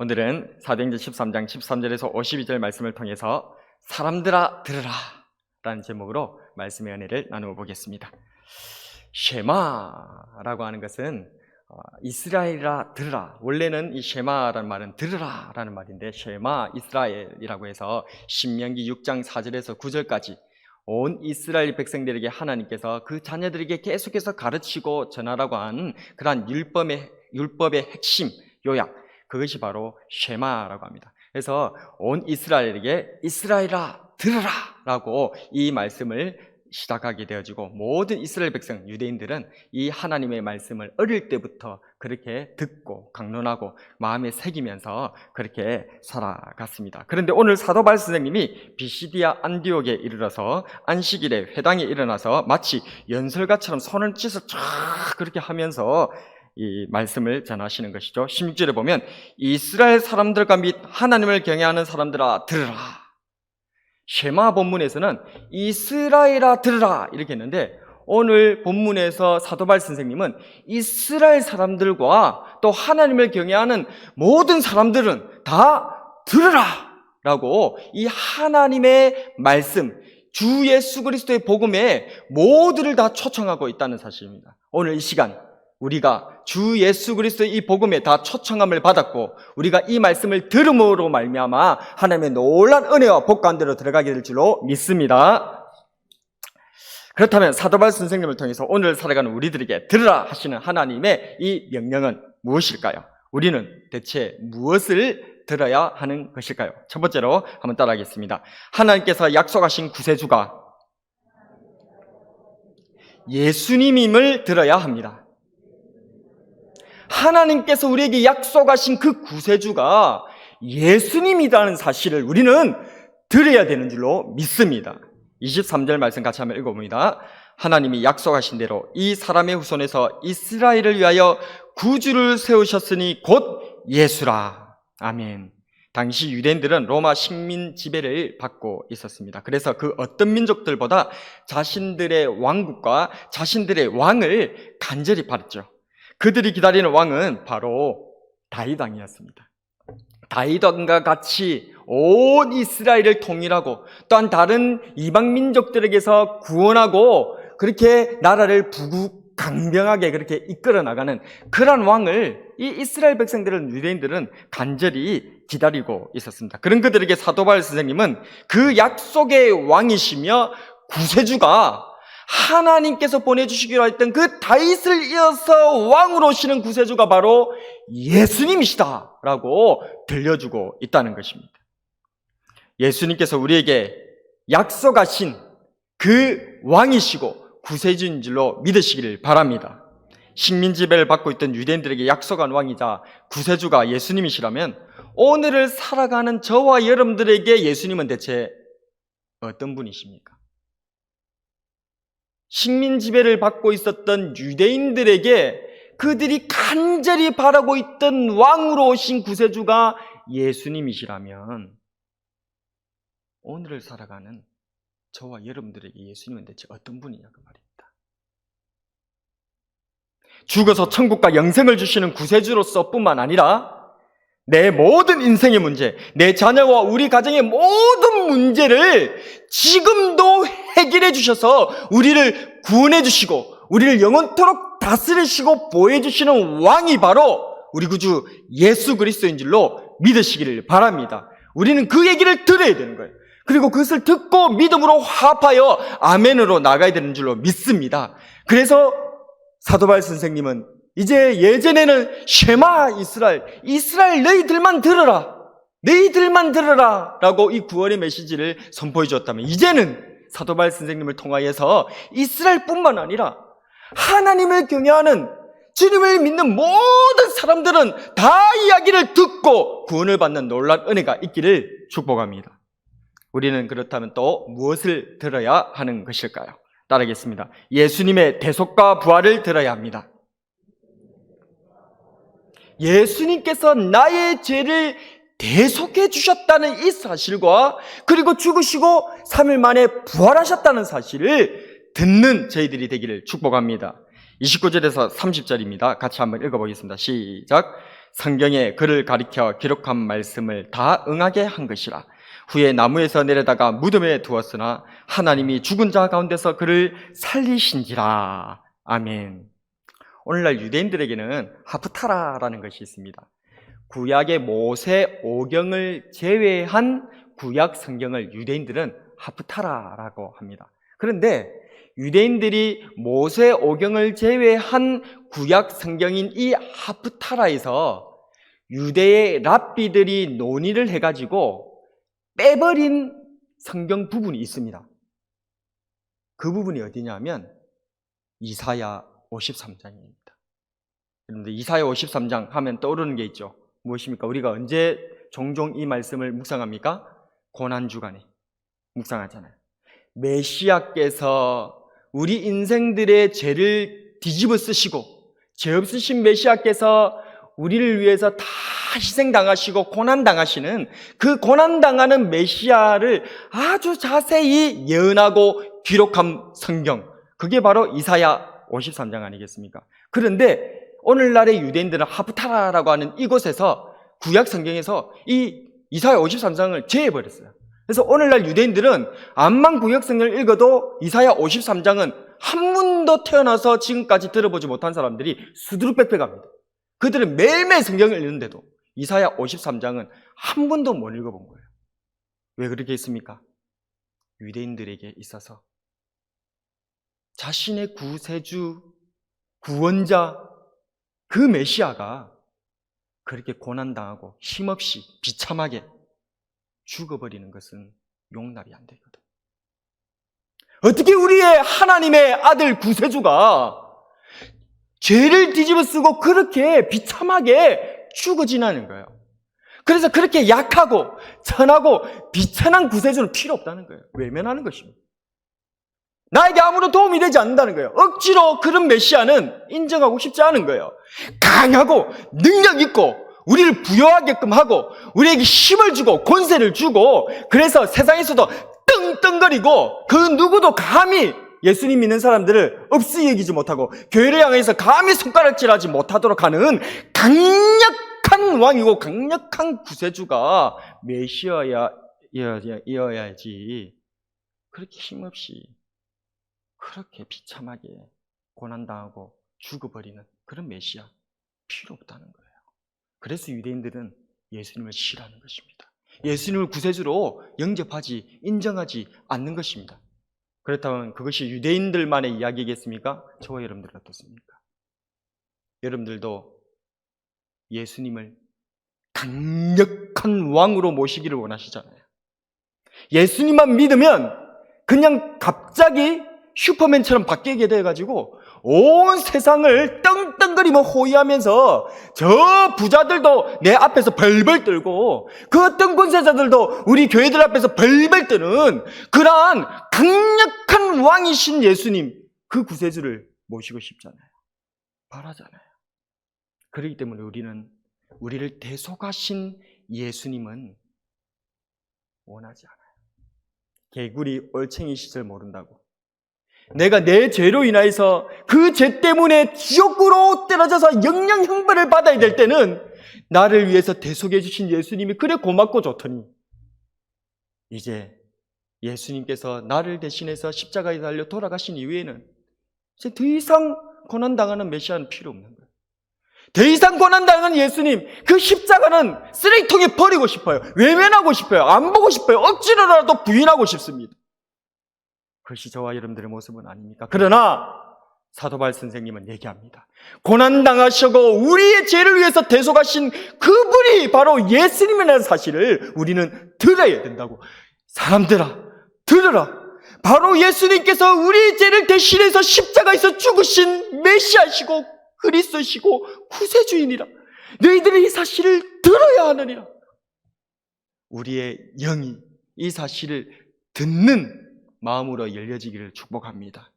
오늘은 사도행전 13장 13절에서 52절 말씀을 통해서 사람들아 들으라 라는 제목으로 말씀의 은혜를 나누어 보겠습니다. 쉐마라고 하는 것은 이스라엘아 들으라. 원래는 이 쉐마라는 말은 들으라 라는 말인데, 쉐마 이스라엘이라고 해서 신명기 6장 4절에서 9절까지 온 이스라엘 백성들에게 하나님께서 그 자녀들에게 계속해서 가르치고 전하라고 하는 그러한 율법의 핵심 요약, 그것이 바로 쉐마라고 합니다. 그래서 온 이스라엘에게 이스라엘아 들으라 라고 이 말씀을 시작하게 되어지고, 모든 이스라엘 백성 유대인들은 이 하나님의 말씀을 어릴 때부터 그렇게 듣고 강론하고 마음에 새기면서 그렇게 살아갔습니다. 그런데 오늘 사도 바울 선생님이 비시디아 안디옥에 이르러서 안식일에 회당에 일어나서 마치 연설가처럼 손을 찢어 쫙 그렇게 하면서 이 말씀을 전하시는 것이죠. 16절에 보면 이스라엘 사람들과 및 하나님을 경외하는 사람들아 들으라. 쉐마 본문에서는 이스라엘아 들으라 이렇게 했는데, 오늘 본문에서 사도 바울 선생님은 이스라엘 사람들과 또 하나님을 경외하는 모든 사람들은 다 들으라 라고 이 하나님의 말씀, 주 예수 그리스도의 복음에 모두를 다 초청하고 있다는 사실입니다. 오늘 이 시간 우리가 주 예수 그리스도의 이 복음에 다 초청함을 받았고, 우리가 이 말씀을 들음으로 말미암아 하나님의 놀라운 은혜와 복 가운데로 들어가게 될 줄로 믿습니다. 그렇다면 사도 바울 선생님을 통해서 오늘 살아가는 우리들에게 들으라 하시는 하나님의 이 명령은 무엇일까요? 우리는 대체 무엇을 들어야 하는 것일까요? 첫 번째로 한번 따라하겠습니다. 하나님께서 약속하신 구세주가 예수님임을 들어야 합니다. 하나님께서 우리에게 약속하신 그 구세주가 예수님이라는 사실을 우리는 들어야 되는 줄로 믿습니다. 23절 말씀 같이 한번 읽어봅니다. 하나님이 약속하신 대로 이 사람의 후손에서 이스라엘을 위하여 구주를 세우셨으니 곧 예수라. 아멘. 당시 유대인들은 로마 식민 지배를 받고 있었습니다. 그래서 그 어떤 민족들보다 자신들의 왕국과 자신들의 왕을 간절히 바랐죠. 그들이 기다리는 왕은 바로 다윗 왕이었습니다. 다윗 왕과 같이 온 이스라엘을 통일하고 또한 다른 이방 민족들에게서 구원하고 그렇게 나라를 부국강병하게 그렇게 이끌어 나가는 그런 왕을 이 이스라엘 백성들은, 유대인들은 간절히 기다리고 있었습니다. 그런 그들에게 사도 바울 선생님은 그 약속의 왕이시며 구세주가 하나님께서 보내주시기로 했던 그 다윗을 이어서 왕으로 오시는 구세주가 바로 예수님이시다 라고 들려주고 있다는 것입니다. 예수님께서 우리에게 약속하신 그 왕이시고 구세주인 줄로 믿으시기를 바랍니다. 식민지배를 받고 있던 유대인들에게 약속한 왕이자 구세주가 예수님이시라면, 오늘을 살아가는 저와 여러분들에게 예수님은 대체 어떤 분이십니까? 식민지배를 받고 있었던 유대인들에게 그들이 간절히 바라고 있던 왕으로 오신 구세주가 예수님이시라면, 오늘을 살아가는 저와 여러분들에게 예수님은 대체 어떤 분이냐고 말입니다. 죽어서 천국과 영생을 주시는 구세주로서 뿐만 아니라 내 모든 인생의 문제, 내 자녀와 우리 가정의 모든 문제를 지금도 해결해 주셔서 우리를 구원해 주시고 우리를 영원토록 다스리시고 보호해 주시는 왕이 바로 우리 구주 예수 그리스도인 줄로 믿으시기를 바랍니다. 우리는 그 얘기를 들어야 되는 거예요. 그리고 그것을 듣고 믿음으로 화합하여 아멘으로 나가야 되는 줄로 믿습니다. 그래서 사도 바울 선생님은 이제 예전에는 쉐마 이스라엘 너희들만 들으라, 너희들만 들으라 라고 이 구원의 메시지를 선포해 주었다면, 이제는 사도 바울 선생님을 통하여서 이스라엘뿐만 아니라 하나님을 경외하는, 주님을 믿는 모든 사람들은 다 이야기를 듣고 구원을 받는 놀라운 은혜가 있기를 축복합니다. 우리는 그렇다면 또 무엇을 들어야 하는 것일까요? 따르겠습니다. 예수님의 대속과 부활을 들어야 합니다. 예수님께서 나의 죄를 대속해 주셨다는 이 사실과, 그리고 죽으시고 3일 만에 부활하셨다는 사실을 듣는 저희들이 되기를 축복합니다. 29절에서 30절입니다. 같이 한번 읽어보겠습니다. 시작. 성경에 그를 가리켜 기록한 말씀을 다 응하게 한 것이라. 후에 나무에서 내려다가 무덤에 두었으나 하나님이 죽은 자 가운데서 그를 살리신지라. 아멘. 오늘날 유대인들에게는 하프타라라는 것이 있습니다. 구약의 모세 오경을 제외한 구약 성경을 유대인들은 하프타라라고 합니다. 그런데 유대인들이 모세 오경을 제외한 구약 성경인 이 하프타라에서 유대의 랍비들이 논의를 해가지고 빼버린 성경 부분이 있습니다. 그 부분이 어디냐면 이사야 53장입니다. 여러분들 이사야 53장 하면 떠오르는 게 있죠. 무엇입니까? 우리가 언제 종종 이 말씀을 묵상합니까? 고난주간에 묵상하잖아요. 메시아께서 우리 인생들의 죄를 뒤집어 쓰시고 죄 없으신 메시아께서 우리를 위해서 다 희생당하시고 고난당하시는 그 고난당하는 메시아를 아주 자세히 예언하고 기록한 성경, 그게 바로 이사야 53장 아니겠습니까? 그런데 오늘날의 유대인들은 하프타라라고 하는 이곳에서 구약 성경에서 이 이사야 53장을 제외해버렸어요. 그래서 오늘날 유대인들은 암만 구약 성경을 읽어도 이사야 53장은 한 번도 태어나서 지금까지 들어보지 못한 사람들이 수두룩빽빽합니다. 그들은 매일매일 성경을 읽는데도 이사야 53장은 한 번도 못 읽어본 거예요. 왜 그렇게 했습니까? 유대인들에게 있어서 자신의 구세주, 구원자, 그 메시아가 그렇게 고난당하고 힘없이 비참하게 죽어버리는 것은 용납이 안 되거든. 어떻게 우리의 하나님의 아들 구세주가 죄를 뒤집어 쓰고 그렇게 비참하게 죽어지나는 거예요. 그래서 그렇게 약하고 천하고 비천한 구세주는 필요 없다는 거예요. 외면하는 것입니다. 나에게 아무런 도움이 되지 않는다는 거예요. 억지로 그런 메시아는 인정하고 싶지 않은 거예요. 강하고 능력 있고 우리를 부여하게끔 하고 우리에게 힘을 주고 권세를 주고 그래서 세상에서도 떵떵거리고 그 누구도 감히 예수님 믿는 사람들을 없이 여기지 못하고 교회를 향해서 감히 손가락질하지 못하도록 하는 강력한 왕이고 강력한 구세주가 메시아여야지 그렇게 힘없이 그렇게 비참하게 고난당하고 죽어버리는 그런 메시아 필요 없다는 거예요. 그래서 유대인들은 예수님을 싫어하는 것입니다. 예수님을 구세주로 영접하지, 인정하지 않는 것입니다. 그렇다면 그것이 유대인들만의 이야기겠습니까? 저와 여러분들 어떻습니까? 여러분들도 예수님을 강력한 왕으로 모시기를 원하시잖아요. 예수님만 믿으면 그냥 갑자기 슈퍼맨처럼 바뀌게 돼가지고 온 세상을 떵떵거리며 호위하면서 저 부자들도 내 앞에서 벌벌 떨고 그 어떤 권세자들도 우리 교회들 앞에서 벌벌 떠는 그러한 강력한 왕이신 예수님, 그 구세주를 모시고 싶잖아요. 바라잖아요. 그렇기 때문에 우리를 대속하신 예수님은 원하지 않아요. 개구리 올챙이 시절 모른다고. 내가 내 죄로 인하여서 그 죄 때문에 지옥으로 떨어져서 영영 형벌을 받아야 될 때는 나를 위해서 대속해 주신 예수님이 그래 고맙고 좋더니 이제 예수님께서 나를 대신해서 십자가에 달려 돌아가신 이후에는 이제 더 이상 고난당하는 메시아는 필요 없는 거예요. 더 이상 고난당하는 예수님, 그 십자가는 쓰레기통에 버리고 싶어요. 외면하고 싶어요. 안 보고 싶어요. 억지로라도 부인하고 싶습니다. 그것이 저와 여러분들의 모습은 아닙니까? 그러나 사도바울 선생님은 얘기합니다. 고난당하시고 우리의 죄를 위해서 대속하신 그분이 바로 예수님이라는 사실을 우리는 들어야 된다고. 사람들아, 들으라. 바로 예수님께서 우리의 죄를 대신해서 십자가에서 죽으신 메시아시고 그리스도시고 구세주이니라. 너희들이 이 사실을 들어야 하느니라. 우리의 영이 이 사실을 듣는 마음으로 열려지기를 축복합니다.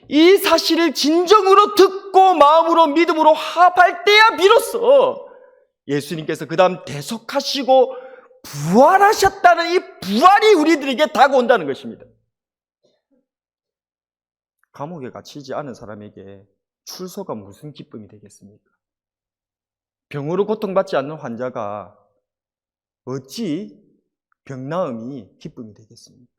이 사실을 진정으로 듣고 마음으로 믿음으로 합할 때야 비로소 예수님께서 그 다음 대속하시고 부활하셨다는 이 부활이 우리들에게 다가온다는 것입니다. 감옥에 갇히지 않은 사람에게 출소가 무슨 기쁨이 되겠습니까? 병으로 고통받지 않는 환자가 어찌 병나음이 기쁨이 되겠습니까?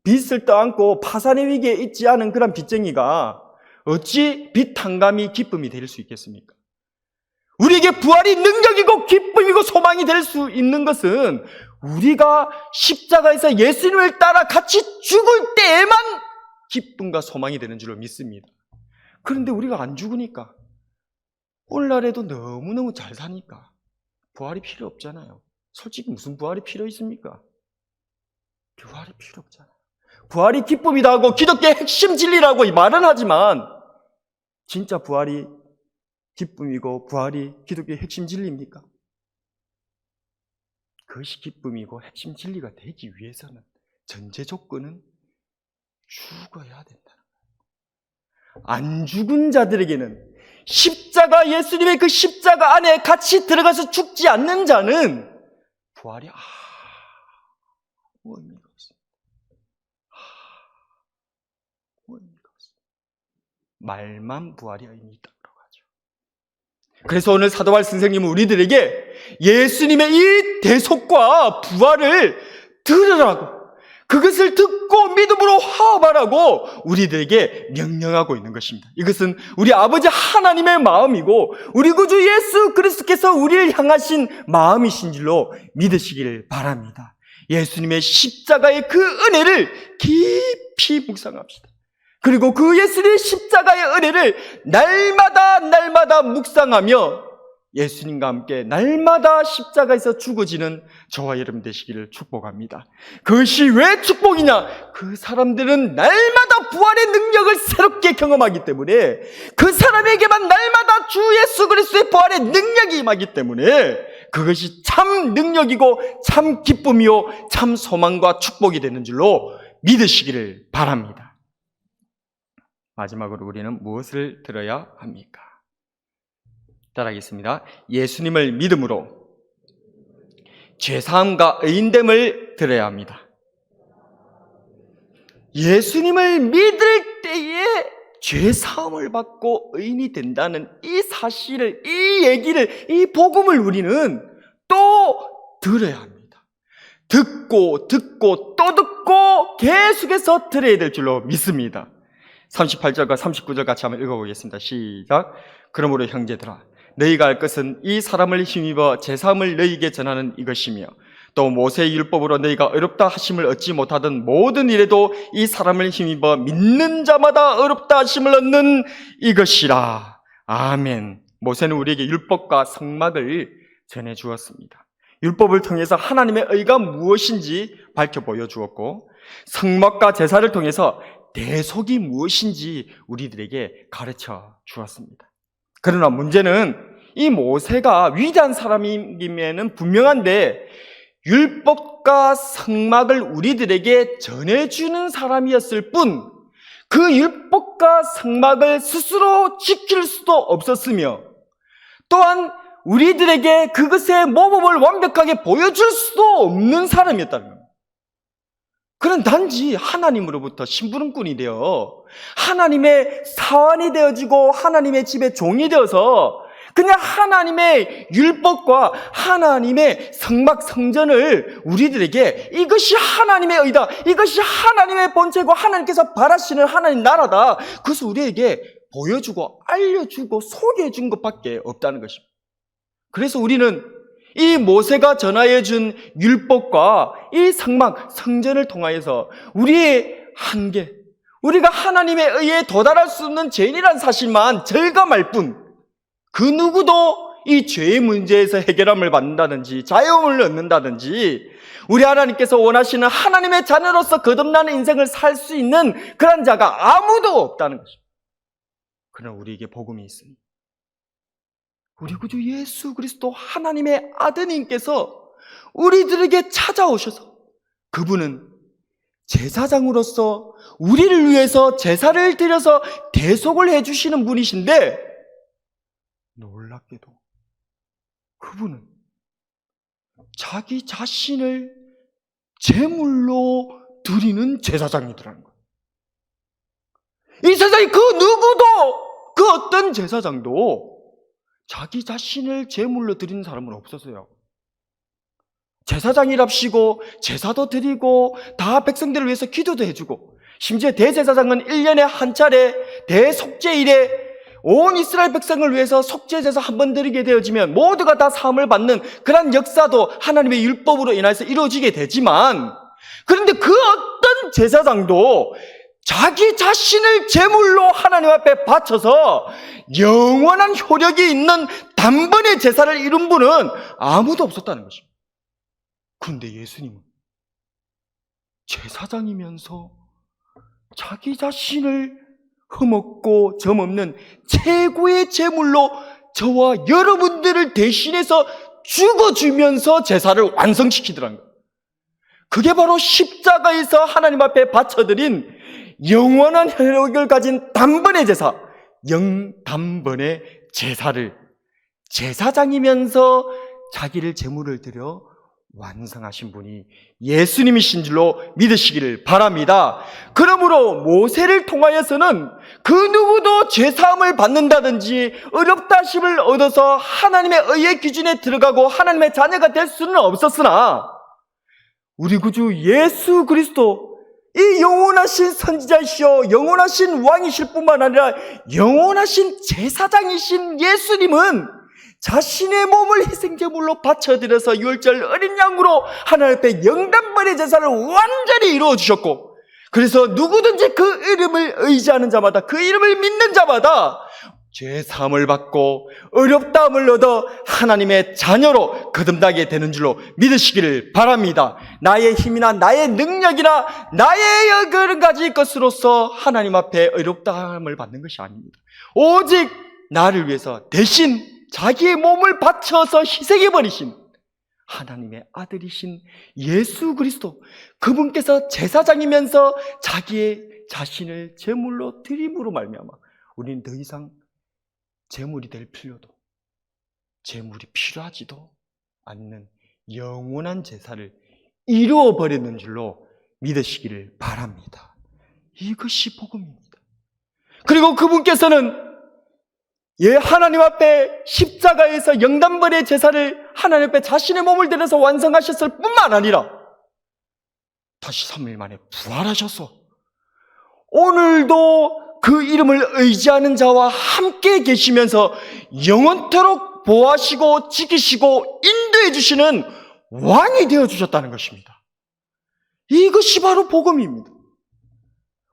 빚을 떠안고 파산의 위기에 있지 않은 그런 빚쟁이가 어찌 빚 탕감이 기쁨이 될 수 있겠습니까? 우리에게 부활이 능력이고 기쁨이고 소망이 될 수 있는 것은 우리가 십자가에서 예수님을 따라 같이 죽을 때에만 기쁨과 소망이 되는 줄로 믿습니다. 그런데 우리가 안 죽으니까, 오늘날에도 너무너무 잘 사니까 부활이 필요 없잖아요. 솔직히 무슨 부활이 필요 있습니까? 부활이 필요 없잖아요. 부활이 기쁨이다 하고 기독교의 핵심 진리라고 말은 하지만 진짜 부활이 기쁨이고 부활이 기독교의 핵심 진리입니까? 그것이 기쁨이고 핵심 진리가 되기 위해서는 전제 조건은 죽어야 된다는 거예요. 안 죽은 자들에게는, 십자가, 예수님의 그 십자가 안에 같이 들어가서 죽지 않는 자는 부활이 아무 의미가 없습니다. 아무 의미가 없습니다. 말만 부활이 의미 있다고 하죠. 그래서 오늘 사도바울 선생님은 우리들에게 예수님의 이 대속과 부활을 들으라고, 그것을 듣고 믿음으로 화합하라고 우리들에게 명령하고 있는 것입니다. 이것은 우리 아버지 하나님의 마음이고 우리 구주 예수 그리스도께서 우리를 향하신 마음이신 줄로 믿으시기를 바랍니다. 예수님의 십자가의 그 은혜를 깊이 묵상합시다. 그리고 그 예수님의 십자가의 은혜를 날마다 묵상하며 예수님과 함께 날마다 십자가에서 죽어지는 저와 여러분 되시기를 축복합니다. 그것이 왜 축복이냐? 그 사람들은 날마다 부활의 능력을 새롭게 경험하기 때문에, 그 사람에게만 날마다 주 예수 그리스도의 부활의 능력이 임하기 때문에 그것이 참 능력이고 참 기쁨이요 참 소망과 축복이 되는 줄로 믿으시기를 바랍니다. 마지막으로 우리는 무엇을 들어야 합니까? 따라하겠습니다. 예수님을 믿음으로 죄사함과 의인됨을 들어야 합니다. 예수님을 믿을 때에 죄사함을 받고 의인이 된다는 이 사실을, 이 얘기를, 이 복음을 우리는 또 들어야 합니다. 듣고 또 듣고 계속해서 들어야 될 줄로 믿습니다. 38절과 39절 같이 한번 읽어보겠습니다. 시작. 그러므로 형제들아, 너희가 알 것은 이 사람을 힘입어 제사함을 너희에게 전하는 이것이며, 또 모세의 율법으로 너희가 어렵다 하심을 얻지 못하던 모든 일에도 이 사람을 힘입어 믿는 자마다 어렵다 하심을 얻는 이것이라. 아멘. 모세는 우리에게 율법과 성막을 전해 주었습니다. 율법을 통해서 하나님의 의가 무엇인지 밝혀 보여주었고, 성막과 제사를 통해서 대속이 무엇인지 우리들에게 가르쳐 주었습니다. 그러나 문제는 이 모세가 위대한 사람임에는 분명한데 율법과 성막을 우리들에게 전해주는 사람이었을 뿐, 그 율법과 성막을 스스로 지킬 수도 없었으며, 또한 우리들에게 그것의 모범을 완벽하게 보여줄 수도 없는 사람이었다는 겁니다. 그는 단지 하나님으로부터 심부름꾼이 되어 하나님의 사환이 되어지고 하나님의 집의 종이 되어서 그냥 하나님의 율법과 하나님의 성막 성전을 우리들에게 이것이 하나님의 의다, 이것이 하나님의 본체고 하나님께서 바라시는 하나님 나라다, 그것을 우리에게 보여주고 알려주고 소개해준 것밖에 없다는 것입니다. 그래서 우리는 이 모세가 전하여 준 율법과 이 성막, 성전을 통하여서 우리의 한계, 우리가 하나님의 의에 도달할 수 없는 죄인이라는 사실만 절감할 뿐, 그 누구도 이 죄의 문제에서 해결함을 받는다든지 자유함을 얻는다든지 우리 하나님께서 원하시는 하나님의 자녀로서 거듭나는 인생을 살 수 있는 그런 자가 아무도 없다는 것입니다. 그러나 우리에게 복음이 있습니다. 우리 구주 예수 그리스도 하나님의 아드님께서 우리들에게 찾아오셔서 그분은 제사장으로서 우리를 위해서 제사를 드려서 대속을 해주시는 분이신데, 놀랍게도 그분은 자기 자신을 제물로 드리는 제사장이더라는 거예요. 이 세상에 그 누구도, 그 어떤 제사장도 자기 자신을 제물로 드리는 사람은 없었어요. 제사장이랍시고 제사도 드리고 다 백성들을 위해서 기도도 해주고, 심지어 대제사장은 1년에 한 차례 대속죄일에 온 이스라엘 백성을 위해서 속죄제사 한 번 드리게 되어지면 모두가 다 사함을 받는 그런 역사도 하나님의 율법으로 인해서 이루어지게 되지만, 그런데 그 어떤 제사장도 자기 자신을 제물로 하나님 앞에 바쳐서 영원한 효력이 있는 단번에 제사를 이룬 분은 아무도 없었다는 것입니다. 그런데 예수님은 제사장이면서 자기 자신을 흠없고 점없는 최고의 제물로 저와 여러분들을 대신해서 죽어주면서 제사를 완성시키더라는 거예요. 그게 바로 십자가에서 하나님 앞에 바쳐드린 영원한 효력을 가진 단번의 제사, 영단번의 제사를 제사장이면서 자기를 제물을 드려 완성하신 분이 예수님이신 줄로 믿으시기를 바랍니다. 그러므로 모세를 통하여서는 그 누구도 죄사함을 받는다든지 어렵다 하심을 얻어서 하나님의 의의 기준에 들어가고 하나님의 자녀가 될 수는 없었으나, 우리 구주 예수 그리스도, 이 영원하신 선지자이시오 영원하신 왕이실 뿐만 아니라 영원하신 제사장이신 예수님은 자신의 몸을 희생제물로 바쳐드려서 유월절 어린 양으로 하나님 앞에 영단번의 제사를 완전히 이루어 주셨고, 그래서 누구든지 그 이름을 의지하는 자마다, 그 이름을 믿는 자마다 죄사함을 받고 어렵다함을 얻어 하나님의 자녀로 거듭나게 되는 줄로 믿으시기를 바랍니다. 나의 힘이나 나의 능력이나 나의 그런 가지 것으로서 하나님 앞에 어렵다함을 받는 것이 아닙니다. 오직 나를 위해서 대신 자기의 몸을 바쳐서 희생해버리신 하나님의 아들이신 예수 그리스도, 그분께서 제사장이면서 자기의 자신을 제물로 드림으로 말미암아 우리는 더 이상 제물이 될 필요도, 제물이 필요하지도 않는 영원한 제사를 이루어버리는 줄로 믿으시기를 바랍니다. 이것이 복음입니다. 그리고 그분께서는 하나님 앞에 십자가에서 영단번의 제사를 하나님 앞에 자신의 몸을 들여서 완성하셨을 뿐만 아니라 다시 3일 만에 부활하셔서 오늘도 그 이름을 의지하는 자와 함께 계시면서 영원토록 보호하시고 지키시고 인도해 주시는 왕이 되어 주셨다는 것입니다. 이것이 바로 복음입니다.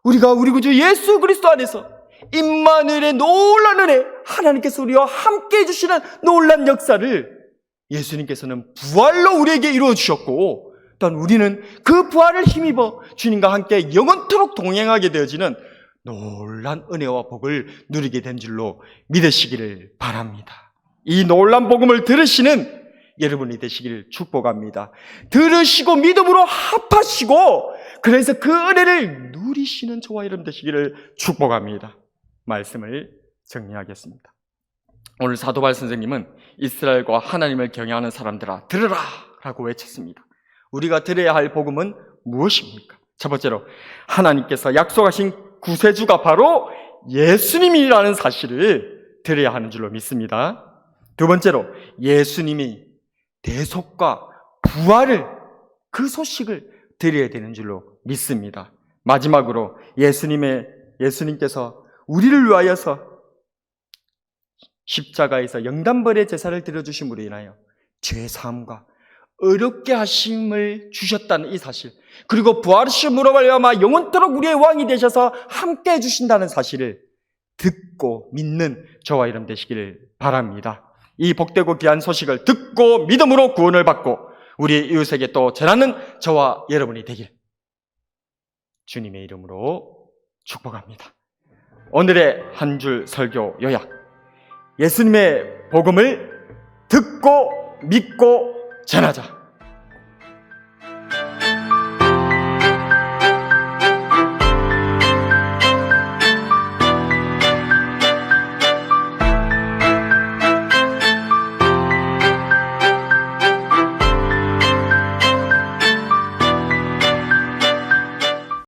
우리가 우리 구주 예수 그리스도 안에서 임마누엘의 놀라운 은혜, 하나님께서 우리와 함께 해주시는 놀라운 역사를 예수님께서는 부활로 우리에게 이루어 주셨고, 또한 우리는 그 부활을 힘입어 주님과 함께 영원토록 동행하게 되어지는 놀라운 은혜와 복을 누리게 된 줄로 믿으시기를 바랍니다. 이 놀라운 복음을 들으시는 여러분이 되시기를 축복합니다. 들으시고 믿음으로 합하시고 그래서 그 은혜를 누리시는 저와 여러분 되시기를 축복합니다. 말씀을 정리하겠습니다. 오늘 사도바울 선생님은 이스라엘과 하나님을 경외하는 사람들아 들으라 라고 외쳤습니다. 우리가 들어야 할 복음은 무엇입니까? 첫 번째로 하나님께서 약속하신 구세주가 바로 예수님이라는 사실을 들어야 하는 줄로 믿습니다. 두 번째로 예수님이 대속과 부활을, 그 소식을 드려야 되는 줄로 믿습니다. 마지막으로 예수님께서 우리를 위하여서 십자가에서 영단벌의 제사를 드려주심으로 인하여 죄사함과 어렵게 하심을 주셨다는 이 사실, 그리고 부활하심으로 말미암아 영원토록 우리의 왕이 되셔서 함께 해주신다는 사실을 듣고 믿는 저와 여러분 되시기를 바랍니다. 이 복되고 귀한 소식을 듣고 믿음으로 구원을 받고 우리 이웃에게 또 전하는 저와 여러분이 되길 주님의 이름으로 축복합니다. 오늘의 한 줄 설교 요약: 예수님의 복음을 듣고 믿고 전하자.